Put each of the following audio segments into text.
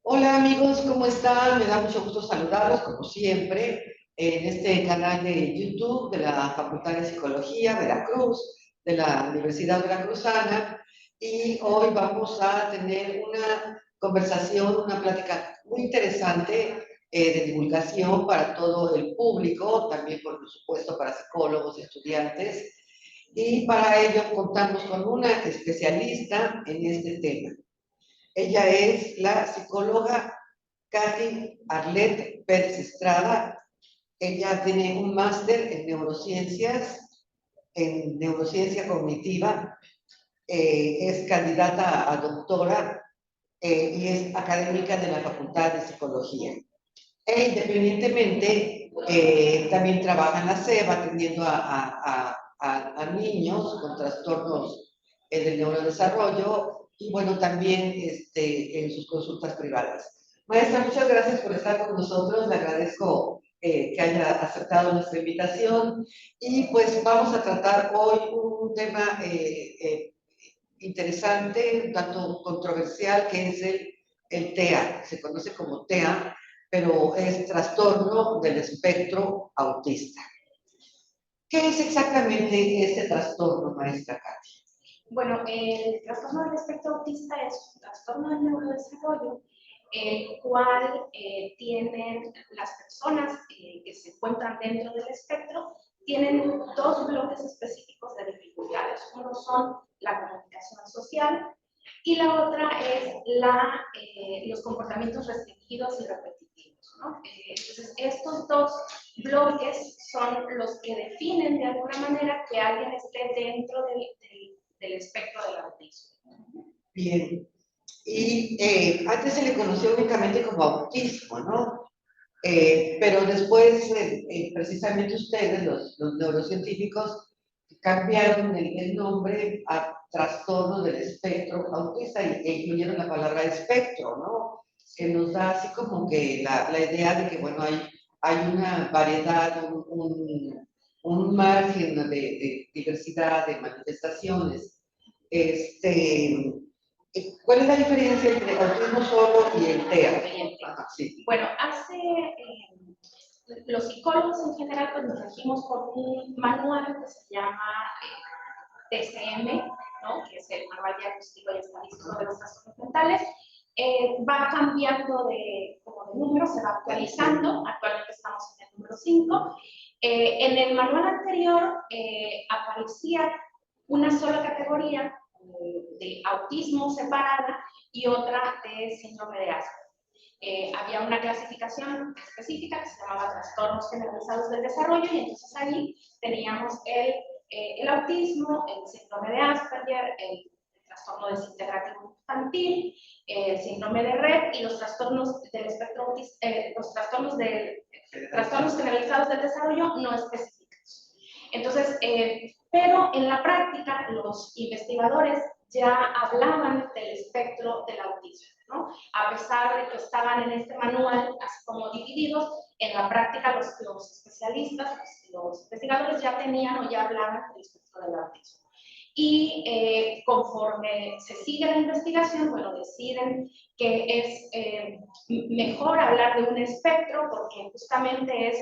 Hola amigos, ¿cómo están? Me da mucho gusto saludarlos, como siempre, en este canal de YouTube de la Facultad de Psicología Veracruz, de la Universidad Veracruzana, y hoy vamos a tener una conversación, una plática muy interesante de divulgación para todo el público, también por supuesto para psicólogos, estudiantes, y para ello contamos con una especialista en este tema. Ella es la psicóloga Kathy Arlette Pérez Estrada. Ella tiene un máster en neurociencia cognitiva, es candidata a doctora y es académica de la Facultad de Psicología. E independientemente, también trabaja en la SEB atendiendo a niños con trastornos del neurodesarrollo y bueno, también en sus consultas privadas. Maestra, muchas gracias por estar con nosotros, le agradezco que haya aceptado nuestra invitación y pues vamos a tratar hoy un tema interesante, un tanto controversial, que es el TEA, se conoce como TEA, pero es trastorno del espectro autista. ¿Qué es exactamente este trastorno, maestra Katy? Bueno, el trastorno del espectro autista es un trastorno del neurodesarrollo, el cual tienen las personas que se encuentran dentro del espectro, tienen dos bloques específicos de dificultades. Uno son la comunicación social y la otra es los comportamientos restringidos y repetitivos, ¿no? Entonces, estos dos bloques son los que definen de alguna manera que alguien esté dentro del espectro del autismo. Bien. Y antes se le conoció únicamente como autismo, ¿no? Pero después, precisamente ustedes, los neurocientíficos, cambiaron el nombre a trastorno del espectro autista e incluyeron la palabra espectro, ¿no? Que nos da así como que la idea de que, bueno, hay una variedad, un margen de diversidad de manifestaciones. ¿Cuál es la diferencia entre autismo solo y el TEA? Sí. Bueno, los psicólogos en general pues, nos regimos por un manual que se llama TCM, ¿no? Que es el Manual Diagnóstico y Estadístico de los Trastornos Mentales. Va cambiando de número, se va actualizando. Actualmente estamos en el número 5. En el manual anterior aparecía una sola categoría de autismo separada y otra de síndrome de Asperger. Había una clasificación específica que se llamaba trastornos generalizados del desarrollo y entonces ahí teníamos el autismo, el síndrome de Asperger, el trastorno desintegrativo infantil, el síndrome de Rett y los trastornos del espectro autista, trastornos generalizados del desarrollo no específicos. Entonces, pero en la práctica los investigadores ya hablaban del espectro del autismo, ¿no? A pesar de que estaban en este manual así como divididos, en la práctica los especialistas, los investigadores ya tenían o ya hablaban del espectro del autismo. Y conforme se sigue la investigación, bueno, deciden que es mejor hablar de un espectro porque justamente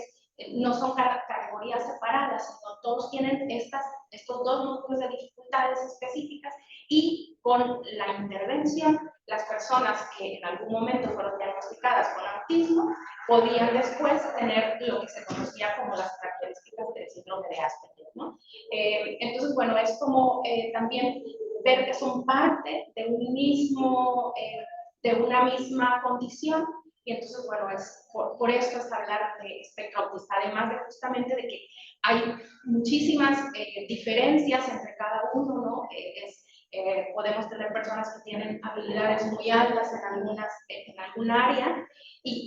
no son categorías separadas, sino todos tienen estos dos núcleos de dificultades específicas y con la intervención, las personas que en algún momento fueron diagnosticadas con autismo podían después tener lo que se conocía como las características del síndrome de Asperger, ¿no? Entonces, bueno, es como también ver que son parte de de una misma condición. Y entonces, bueno, por esto es hablar de espectro autista, además de justamente de que hay muchísimas diferencias entre cada uno, ¿no? Podemos tener personas que tienen habilidades muy altas en alguna área,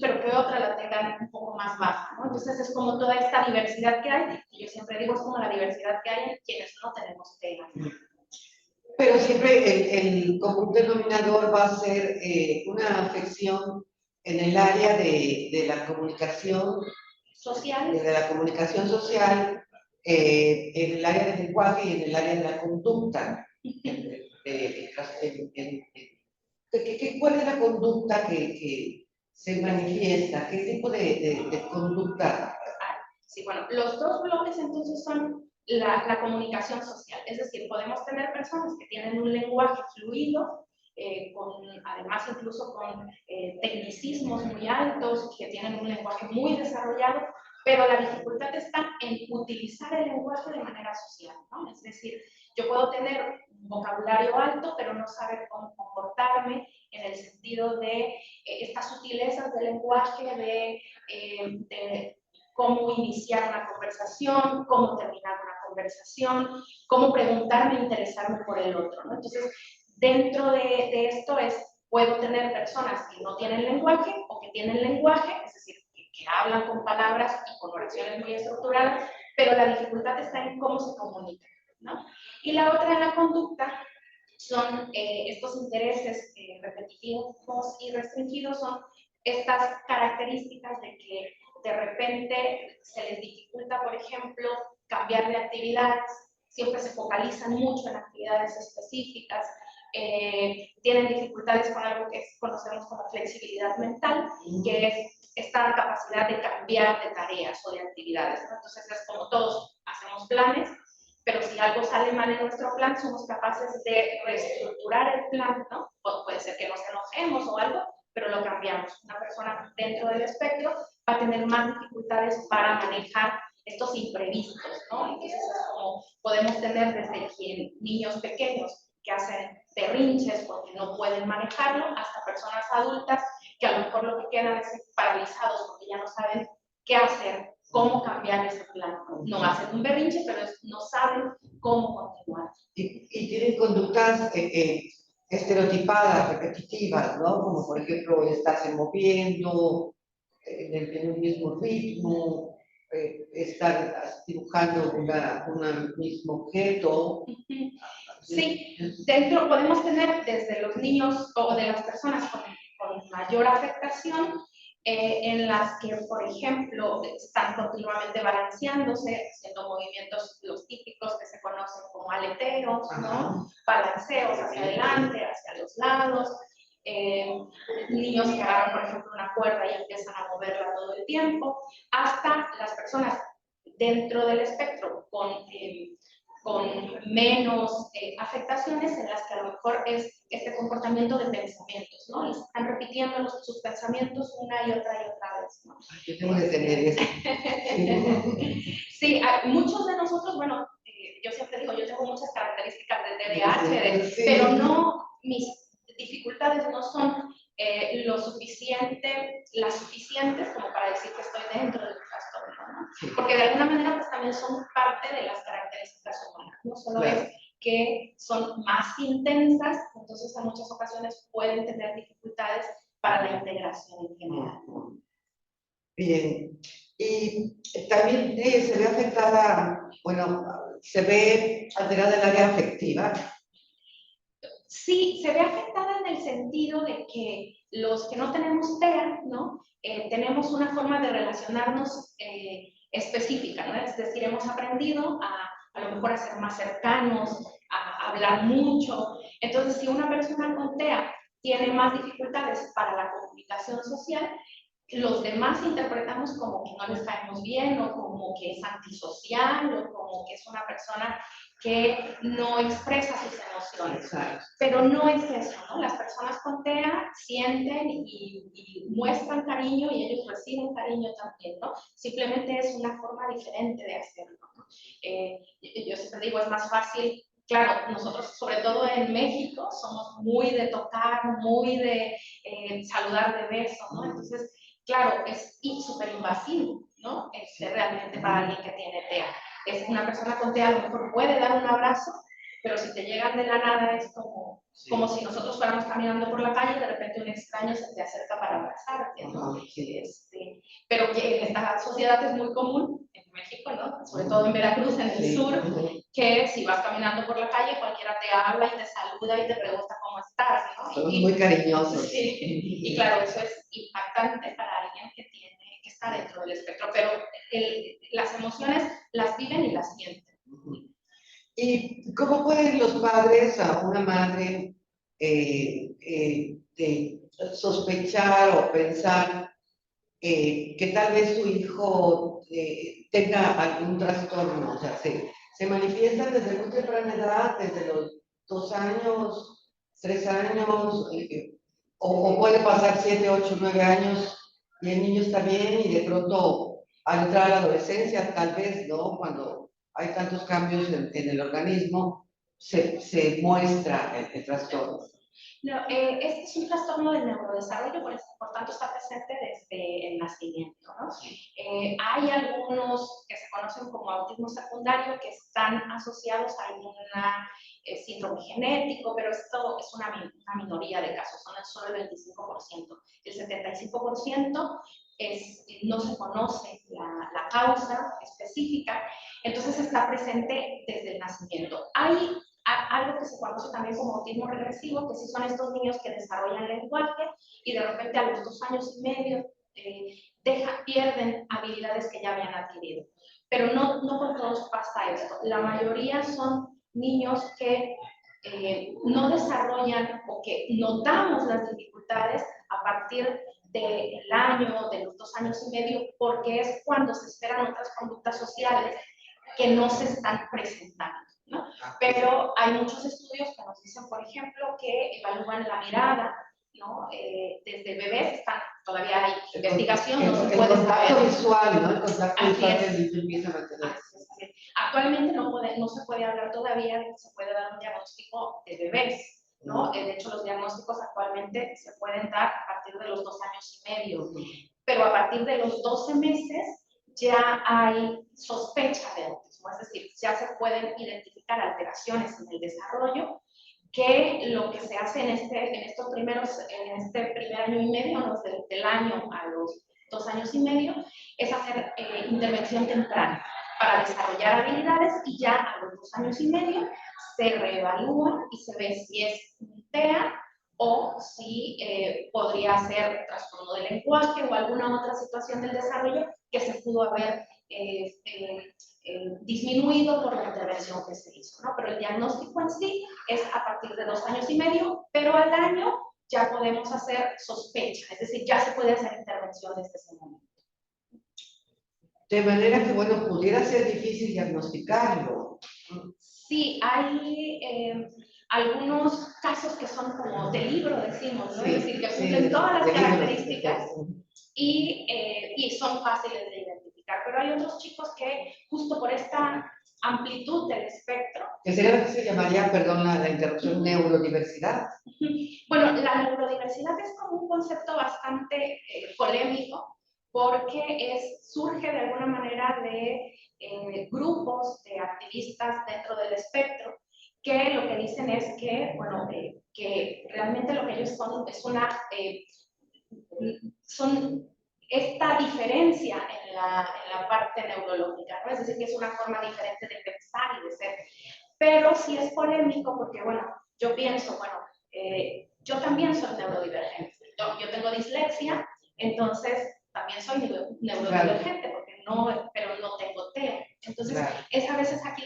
pero que otra la tengan un poco más baja, ¿no? Entonces es como toda esta diversidad que hay, y yo siempre digo es como la diversidad que hay en quienes no tenemos TEA. Pero siempre el común denominador va a ser una afección en el área de la comunicación social, en el área del lenguaje y en el área de la conducta. ¿Cuál es la conducta que se manifiesta? ¿Qué tipo de conducta? Sí, bueno, los dos bloques entonces son la comunicación social, es decir, podemos tener personas que tienen un lenguaje fluido, además incluso con tecnicismos muy altos, que tienen un lenguaje muy desarrollado, pero la dificultad está en utilizar el lenguaje de manera social, ¿no? Es decir, yo puedo tener un vocabulario alto, pero no saber cómo comportarme en el sentido de estas sutilezas del lenguaje, de cómo iniciar una conversación, cómo terminar una conversación, cómo preguntarme e interesarme por el otro, ¿no? Entonces, dentro de esto puedo tener personas que no tienen lenguaje o que tienen lenguaje, es decir, que hablan con palabras y con oraciones muy estructuradas, pero la dificultad está en cómo se comunican, ¿no? Y la otra en la conducta son estos intereses repetitivos y restringidos, son estas características de que de repente se les dificulta, por ejemplo, cambiar de actividades, siempre se focalizan mucho en actividades específicas, tienen dificultades con algo que conocemos como flexibilidad mental, que es esta capacidad de cambiar de tareas o de actividades, ¿no? Entonces es como todos hacemos planes, pero si algo sale mal en nuestro plan, somos capaces de reestructurar el plan, ¿no? Puede ser que nos enojemos o algo, pero lo cambiamos. Una persona dentro del espectro va a tener más dificultades para manejar estos imprevistos, ¿no? Entonces es como podemos tener desde niños pequeños que hacen berrinches porque no pueden manejarlo, hasta personas adultas que a lo mejor lo que quedan es paralizados porque ya no saben qué hacer, cómo cambiar ese plan. No hacen un berrinche, pero no saben cómo continuar. Y tienen conductas estereotipadas, repetitivas, ¿no? Como por ejemplo, estarse moviendo en un mismo ritmo, estar dibujando un mismo objeto. Sí, dentro podemos tener desde los niños o de las personas con mayor afectación, en las que, por ejemplo, están continuamente balanceándose, haciendo movimientos los típicos que se conocen como aleteos, ¿no? Balanceos hacia adelante, hacia los lados, niños que agarran, por ejemplo, una cuerda y empiezan a moverla todo el tiempo, hasta las personas dentro del espectro con menos afectaciones, en las que a lo mejor es este comportamiento de pensamientos, ¿no? Y están repitiendo sus pensamientos una y otra vez, ¿no? Yo tengo que tener eso. Sí, muchos de nosotros, bueno, yo siempre digo, yo tengo muchas características de TDAH, Sí. pero no, mis dificultades no son las suficientes como para decir que estoy dentro del trastorno, ¿no? Sí. Porque de alguna manera pues también son parte de las características humanas, no solo claro. Es que son más intensas, entonces en muchas ocasiones pueden tener dificultades para la integración en general. Bien, y también se ve afectada, bueno, se ve alterada el área afectiva. Sí, se ve afectada en el sentido de que los que no tenemos TEA, ¿no? Tenemos una forma de relacionarnos específica, ¿no? Es decir, hemos aprendido a lo mejor a ser más cercanos, a hablar mucho. Entonces, si una persona con TEA tiene más dificultades para la comunicación social, los demás interpretamos como que no les caemos bien, o como que es antisocial, o como que es una persona que no expresa sus emociones. Pero no es eso, ¿no? Las personas con TEA sienten y muestran cariño y ellos reciben cariño también, ¿no? Simplemente es una forma diferente de hacerlo, ¿no? Yo siempre digo, es más fácil. Claro, nosotros, sobre todo en México, somos muy de tocar, muy de saludar de beso, ¿no? Entonces, claro, es súper invasivo, ¿no? Realmente para alguien que tiene TEA. Es una persona con TEA, a lo mejor puede dar un abrazo, pero si te llegan de la nada es como si nosotros fuéramos caminando por la calle y de repente un extraño se te acerca para abrazarte, ¿no? Pero que en esta sociedad es muy común, en México, ¿no? Sobre todo en Veracruz, en el sur, que si vas caminando por la calle, cualquiera te habla y te saluda y te pregunta cómo estás, ¿no? Son muy cariñosos. Sí, y claro, eso es impactante para alguien que tiene que estar dentro del espectro, pero las emociones las viven y las sienten. ¿Y cómo pueden los padres a una madre de sospechar o pensar que tal vez su hijo tenga algún trastorno, o sea, se manifiesta desde muy temprana edad, desde los 2 años, 3 años, o puede pasar 7, 8, 9 años y el niño está bien y de pronto al entrar a la adolescencia, tal vez, ¿no? Cuando hay tantos cambios en el organismo, se muestra el trastorno. No, este es un trastorno del neurodesarrollo, por tanto está presente desde el nacimiento, ¿no? Hay algunos que se conocen como autismo secundario que están asociados a alguna síndrome genético, pero esto es una minoría de casos, son solo el 25%. El 75% no se conoce la causa específica, entonces está presente desde el nacimiento. Hay algo que se conoce también como autismo regresivo, que sí son estos niños que desarrollan lenguaje y de repente a los 2 años y medio pierden habilidades que ya habían adquirido. Pero no con todos pasa esto. La mayoría son niños que no desarrollan o que notamos las dificultades a partir del año, de los 2 años y medio, porque es cuando se esperan otras conductas sociales que no se están presentando, ¿no? Pero hay muchos estudios que nos dicen, por ejemplo, que evalúan la mirada, ¿no? Desde bebés todavía hay investigación, no se puede saber. El contacto visual, ¿no? El contacto visual del niño empieza a mantener. Actualmente no se puede hablar todavía de que se puede dar un diagnóstico de bebés, ¿no? De hecho, los diagnósticos actualmente se pueden dar a partir de los 2 años y medio, pero a partir de los 12 meses ya hay sospecha de autismo, es decir, ya se pueden identificar alteraciones en el desarrollo, que lo que se hace en este primer año y medio, ¿no? Del año a los 2 años y medio, es hacer intervención temprana para desarrollar habilidades y ya a los 2 años y medio se reevalúa y se ve si es un TEA o si podría ser trastorno del lenguaje o alguna otra situación del desarrollo que se pudo haber disminuido por la intervención que se hizo, ¿no? Pero el diagnóstico en sí es a partir de 2 años y medio, pero al año ya podemos hacer sospecha, es decir, ya se puede hacer intervención desde ese momento. De manera que, bueno, pudiera ser difícil diagnosticarlo. Sí, hay algunos casos que son como de libro, decimos, ¿no? Sí, es decir, que cumplen todas las características y son fáciles de identificar. Pero hay otros chicos que, justo por esta amplitud del espectro... Que sería lo que se llamaría, perdón, la interrupción, neurodiversidad. Bueno, la neurodiversidad es como un concepto bastante polémico, porque surge de alguna manera de grupos de activistas dentro del espectro que lo que dicen es que, bueno, que realmente lo que ellos son es son esta diferencia en la parte neurológica, ¿no? Es decir, que es una forma diferente de pensar y de ser. Pero sí es polémico porque, bueno, yo pienso, bueno, yo también soy neurodivergente. Yo tengo dislexia, entonces también soy neurodivergente, porque pero no tengo TEA. Entonces, es a veces aquí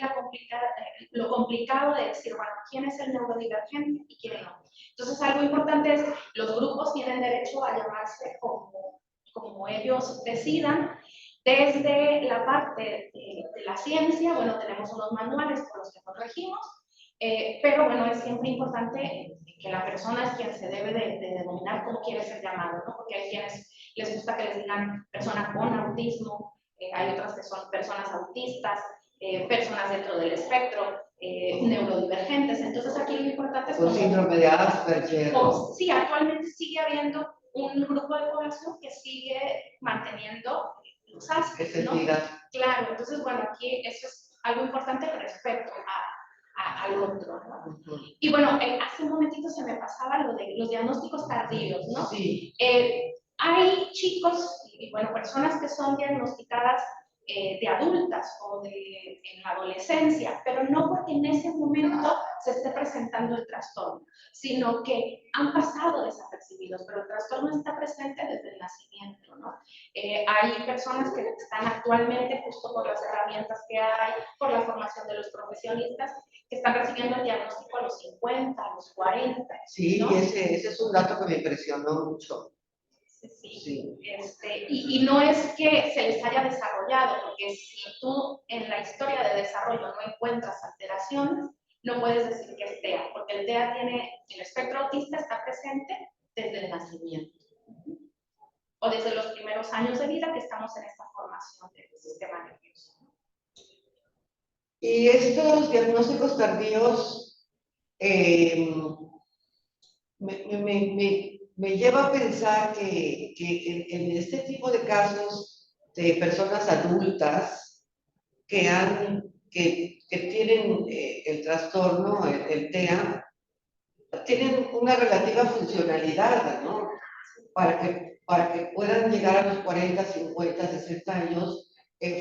lo complicado de decir, bueno, ¿quién es el neurodivergente y quién no? Entonces, algo importante es, los grupos tienen derecho a llamarse como ellos decidan. Desde la parte de la ciencia, bueno, tenemos unos manuales por los que nos regimos, pero bueno, es siempre importante que la persona es quien se debe de denominar cómo quiere ser llamado, ¿no? Porque hay quienes les gusta que les digan persona con autismo, hay otras que son personas autistas, personas dentro del espectro, neurodivergentes. Entonces aquí lo importante es como... síndrome de Asperger. Sí, actualmente sigue habiendo un grupo de población que sigue manteniendo los Asperger, ¿no? Claro, entonces bueno, aquí eso es algo importante respecto al otro, ¿no? Y bueno, hace un momentito se me pasaba lo de los diagnósticos tardíos, ¿no? Sí. Hay chicos y bueno, personas que son diagnosticadas de adultas o en la adolescencia, pero no porque en ese momento se esté presentando el trastorno, sino que han pasado desapercibidos, pero el trastorno está presente desde el nacimiento, ¿no? Hay personas que están actualmente, justo por las herramientas que hay, por la formación de los profesionistas, que están recibiendo el diagnóstico a los 50, a los 40. Sí, ¿no? y ese es un dato que me impresionó mucho. Sí. Sí. Y no es que se les haya desarrollado, porque si tú en la historia de desarrollo no encuentras alteraciones, no puedes decir que es TEA, porque el TEA el espectro autista está presente desde el nacimiento o desde los primeros años de vida que estamos en esta formación del sistema nervioso. Y estos diagnósticos tardíos me lleva a pensar que en este tipo de casos de personas adultas que tienen el trastorno, el TEA, tienen una relativa funcionalidad, ¿no? Para que puedan llegar a los 40, 50, 60 años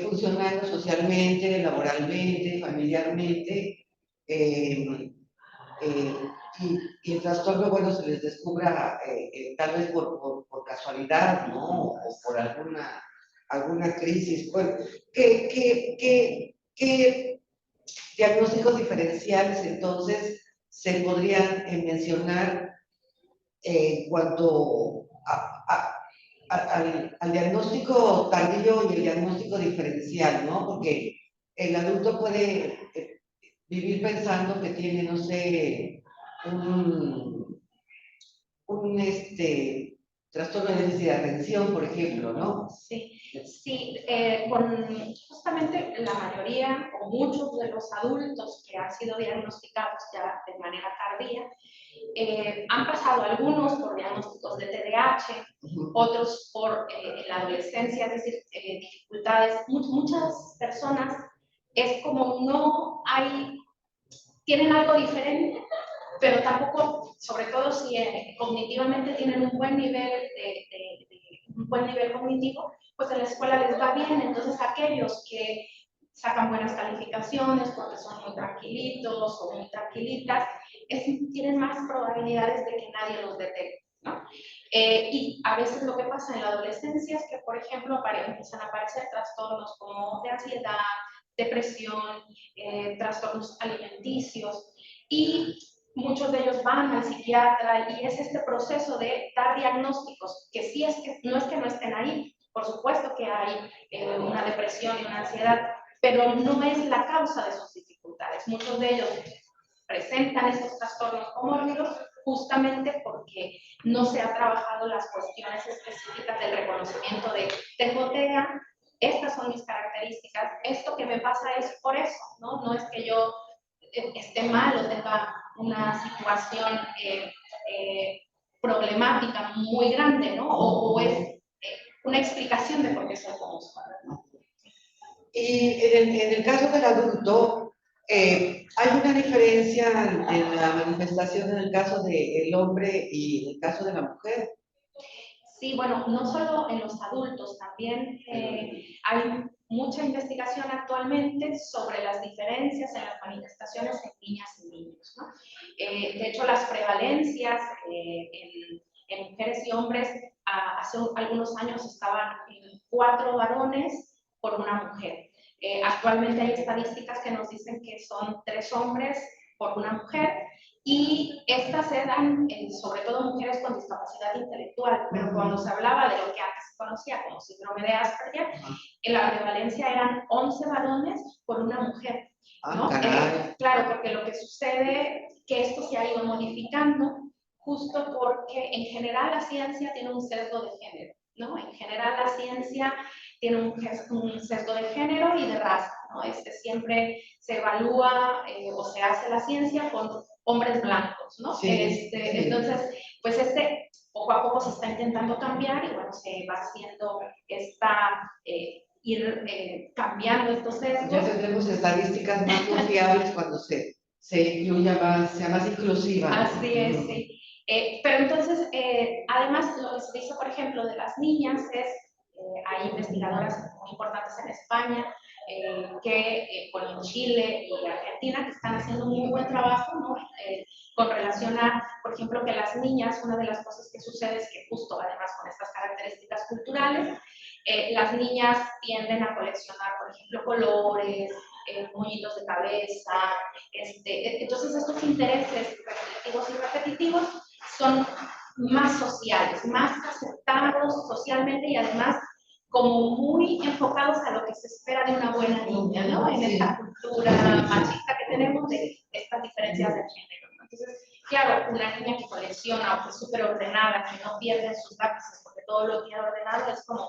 funcionando socialmente, laboralmente, familiarmente, y el trastorno, bueno, se les descubra tal vez por casualidad, ¿no? O por alguna crisis. Bueno, ¿qué diagnósticos diferenciales entonces se podrían mencionar en cuanto al diagnóstico tardío y el diagnóstico diferencial, ¿no? Porque el adulto puede vivir pensando que tiene, no sé, un trastorno de déficit de atención, por ejemplo, ¿no? Sí, justamente la mayoría o muchos de los adultos que han sido diagnosticados ya de manera tardía, han pasado algunos por diagnósticos de TDAH, otros por la adolescencia, es decir, dificultades. Muchas personas es como tienen algo diferente, pero tampoco, sobre todo si cognitivamente tienen un buen nivel cognitivo, pues en la escuela les va bien. Entonces aquellos que sacan buenas calificaciones porque son muy tranquilitos o muy tranquilitas, tienen más probabilidades de que nadie los detecte, ¿no? Y a veces lo que pasa en la adolescencia es que, por ejemplo, empiezan a aparecer trastornos como de ansiedad, depresión, trastornos alimenticios, y muchos de ellos van al psiquiatra, y es este proceso de dar diagnósticos, que sí no estén ahí, por supuesto que hay una depresión y una ansiedad, pero no es la causa de sus dificultades. Muchos de ellos presentan estos trastornos comórbidos justamente porque no se ha trabajado las cuestiones específicas del reconocimiento de tengo TEA, estas son mis características, esto que me pasa es por eso, ¿no? No es que yo esté mal o tenga una situación problemática muy grande, ¿no? O es una explicación de por qué soy como soy, ¿no? Y en el caso del adulto, ¿hay una diferencia en la manifestación en el caso del hombre y en el caso de la mujer? Sí, bueno, no solo en los adultos, también hay mucha investigación actualmente sobre las diferencias en las manifestaciones en niñas y niños, ¿no? De hecho, las prevalencias en mujeres y hombres hace algunos años estaban en 4 varones por una mujer. Actualmente hay estadísticas que nos dicen que son 3 hombres por una mujer, y estas eran sobre todo mujeres con discapacidad intelectual, pero cuando se hablaba de lo que antes se conocía como síndrome de Asperger, en la prevalencia eran 11 varones por una mujer, ¿no? Claro, porque lo que sucede es que esto se ha ido modificando justo porque en general la ciencia tiene un sesgo de género, ¿no? En general la ciencia tiene un sesgo de género y de raza, ¿no? Siempre se evalúa o se hace la ciencia con hombres blancos, ¿no? Sí, sí. Entonces, pues poco a poco se está intentando cambiar, y bueno, se va haciendo ir cambiando estos sesgos. Ya tendremos estadísticas más confiables cuando se incluya más, sea más inclusiva. Así es, sí. Pero entonces, además, lo que se dice, por ejemplo, de las niñas es, hay investigadoras muy importantes en España, bueno, en Chile y Argentina, que están haciendo un muy buen trabajo, ¿no? Con relación a, por ejemplo, que las niñas, una de las cosas que sucede es que justo, además, con estas características culturales, las niñas tienden a coleccionar, por ejemplo, colores, moñitos de cabeza, entonces estos intereses repetitivos y repetitivos son más sociales, más aceptados socialmente y además como muy enfocados a lo que se espera de una buena niña, ¿no? En esta cultura machista que tenemos de estas diferencias de género, ¿no? Entonces, claro, una niña que colecciona o que es súper ordenada, que no pierde sus lápices porque todo lo tiene ordenado, es como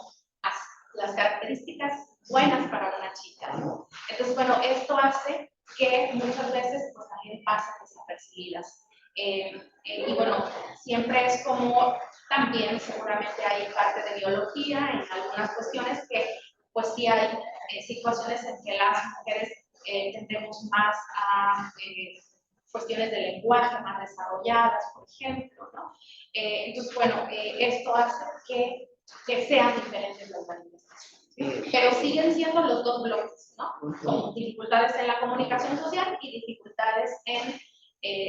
las características buenas para una chica, ¿no? Entonces, bueno, esto hace que muchas veces pues también pasan desapercibidas. Y bueno, siempre es como, también seguramente hay parte de biología en algunas cuestiones que pues sí hay situaciones en que las mujeres tendemos más a cuestiones de lenguaje más desarrolladas, por ejemplo, ¿no? Entonces, bueno, esto hace que sean diferentes las manifestaciones, pero siguen siendo los dos bloques, ¿no? Con dificultades en la comunicación social y dificultades en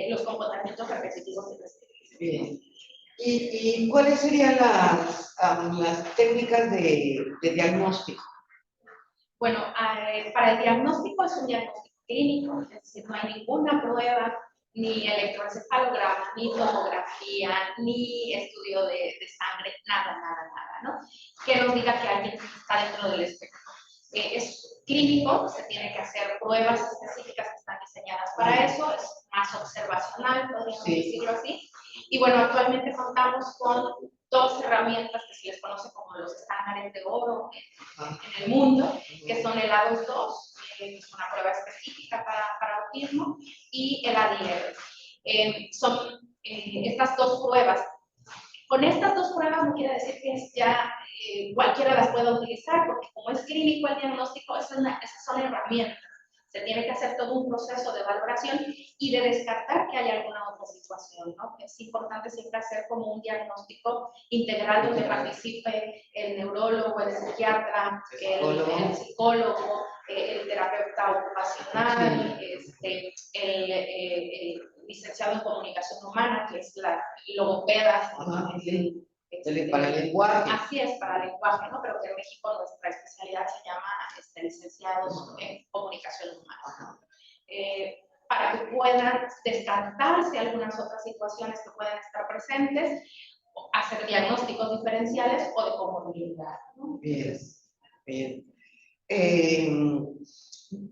los comportamientos repetitivos y restrictivos. Bien. ¿Y cuáles serían las técnicas de diagnóstico? Bueno, para el diagnóstico es un diagnóstico clínico, es decir, no hay ninguna prueba, ni electroencefalograma, ni tomografía, ni estudio de sangre, nada, ¿no? Que nos diga que alguien está dentro del espectro. Es clínico, se tiene que hacer pruebas específicas que están diseñadas para eso, es más observacional, podríamos decirlo así. Y bueno, actualmente contamos con dos herramientas que se les conoce como los estándares de oro en el mundo, que son el A22, que es una prueba específica para autismo, y el ADL. Son estas dos pruebas. Con estas dos pruebas no quiere decir que ya cualquiera las pueda utilizar, porque como es clínico el diagnóstico, esas son herramientas. Se tiene que hacer todo un proceso de valoración y de descartar que haya alguna otra situación, ¿no? Es importante siempre hacer como un diagnóstico integral donde participe el neurólogo, el psiquiatra, el psicólogo, el terapeuta ocupacional, el licenciado en comunicación humana, que es la logopeda. Para el lenguaje. Así es, para el lenguaje, ¿no? Pero que en México nuestra especialidad se llama licenciados en comunicación humana. Para que puedan descartarse algunas otras situaciones que pueden estar presentes, hacer diagnósticos diferenciales o de comorbilidad, ¿no? Bien, bien.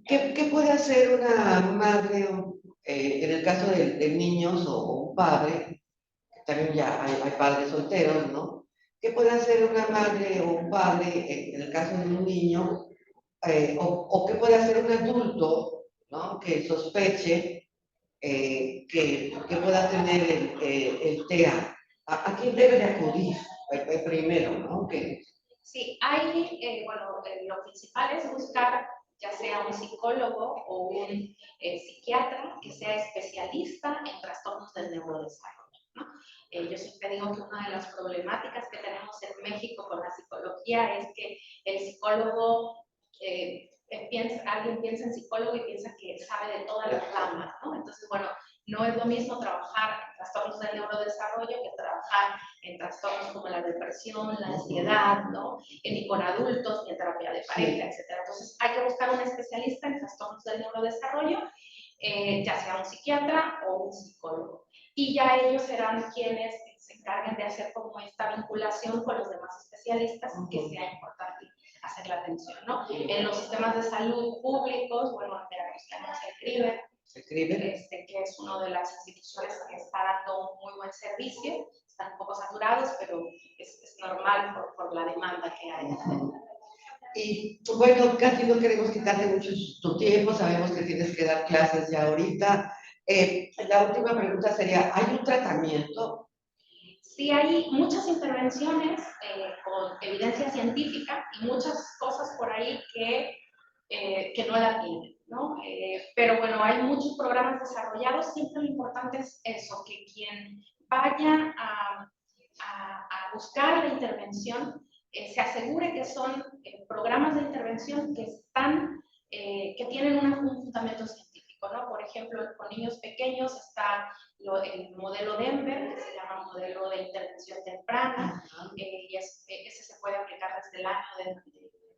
¿Qué puede hacer una madre en el caso de niños o un padre? También ya hay padres solteros, ¿no? ¿Qué puede hacer una madre o un padre en el caso de un niño? O qué puede hacer un adulto, ¿no? Que sospeche que pueda tener el TEA. ¿A quién debe de acudir primero, ¿no? Sí, hay, bueno, lo principal es buscar ya sea un psicólogo o un psiquiatra que sea especialista en trastornos del neurodesarrollo, ¿no? Yo siempre digo que una de las problemáticas que tenemos en México con la psicología es que el psicólogo, alguien piensa en psicólogo y piensa que sabe de todas las ramas, ¿no? Entonces, bueno, no es lo mismo trabajar en trastornos del neurodesarrollo que trabajar en trastornos como la depresión, la ansiedad, ¿no? Ni con adultos, ni en terapia de pareja, etc. Entonces, hay que buscar un especialista en trastornos del neurodesarrollo, ya sea un psiquiatra o un psicólogo. Y ya ellos serán quienes se encarguen de hacer como esta vinculación con los demás especialistas, que sea importante hacer la atención, ¿no? En los sistemas de salud públicos, bueno, en Veracruz tenemos el CRIBE, que es una de las instituciones que está dando un muy buen servicio. Están un poco saturados, pero es normal por la demanda que hay. Y bueno, casi no queremos quitarte mucho tu tiempo, sabemos que tienes que dar clases ya ahorita. La última pregunta sería, ¿hay un tratamiento? Sí, hay muchas intervenciones con evidencia científica y muchas cosas por ahí que no la tienen, ¿no? Pero bueno, hay muchos programas desarrollados. Siempre lo importante es eso, que quien vaya a buscar la intervención se asegure que son programas de intervención que tienen un fundamento científico, ¿no? Por ejemplo, con niños pequeños está el modelo Denver, que se llama modelo de intervención temprana, y ese se puede aplicar desde el año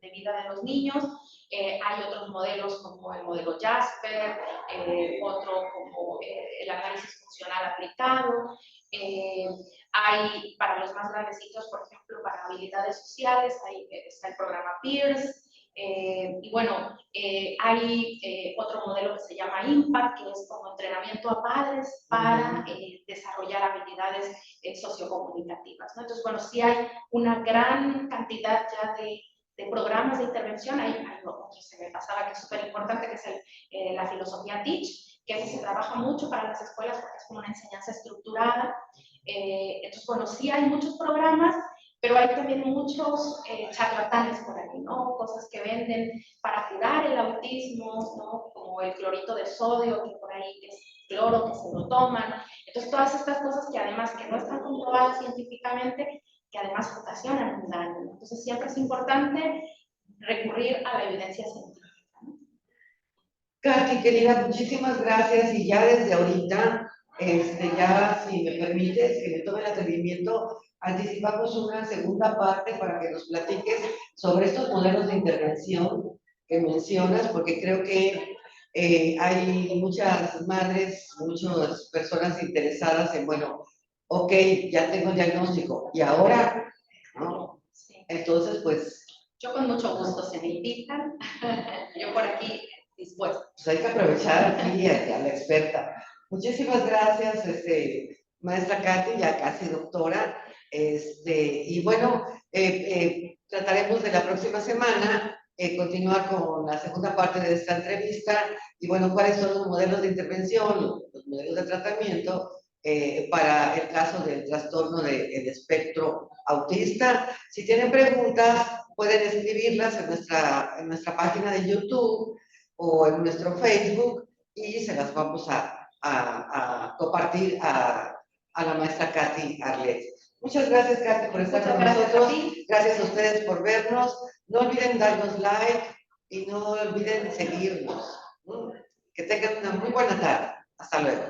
de vida de los niños. Hay otros modelos como el modelo Jasper, otro como el análisis funcional aplicado. Hay para los más grandecitos, por ejemplo, para habilidades sociales, ahí está el programa PEERS. Y bueno, hay otro modelo que se llama IMPACT, que es como entrenamiento a padres para desarrollar habilidades sociocomunicativas, ¿no? Entonces, bueno, sí hay una gran cantidad ya de programas de intervención. Hay algo que se me pasaba que es súper importante, que es la filosofía Teach, que se trabaja mucho para las escuelas porque es como una enseñanza estructurada. Entonces, bueno, sí hay muchos programas, pero hay también muchos charlatanes por ahí, ¿no? Cosas que venden para curar el autismo, ¿no? Como el clorito de sodio, que por ahí es cloro, que se lo toman. Entonces, todas estas cosas que además que no están comprobadas científicamente, que además ocasionan un daño. Entonces, siempre es importante recurrir a la evidencia científica, ¿no? Katy, querida, muchísimas gracias. Y ya desde ahorita, ya si me permites que me tome el atrevimiento, anticipamos una segunda parte para que nos platiques sobre estos modelos de intervención que mencionas, porque creo que hay muchas madres, muchas personas interesadas en, bueno, ok, ya tengo el diagnóstico, ¿y ahora? ¿No? Sí. Entonces, pues... Yo con mucho gusto, se me invitan, yo por aquí dispuesta. Pues hay que aprovechar aquí a la experta. Muchísimas gracias, maestra Katy, ya casi doctora. Y bueno, trataremos de la próxima semana continuar con la segunda parte de esta entrevista y bueno, cuáles son los modelos de intervención, los modelos de tratamiento para el caso del trastorno del espectro autista. Si tienen preguntas, pueden escribirlas en nuestra página de YouTube o en nuestro Facebook y se las vamos a compartir a la maestra Katy Arlet. Muchas gracias, Katy, por estar con nosotros. Gracias a ustedes por vernos. No olviden darnos like y no olviden seguirnos. Que tengan una muy buena tarde. Hasta luego.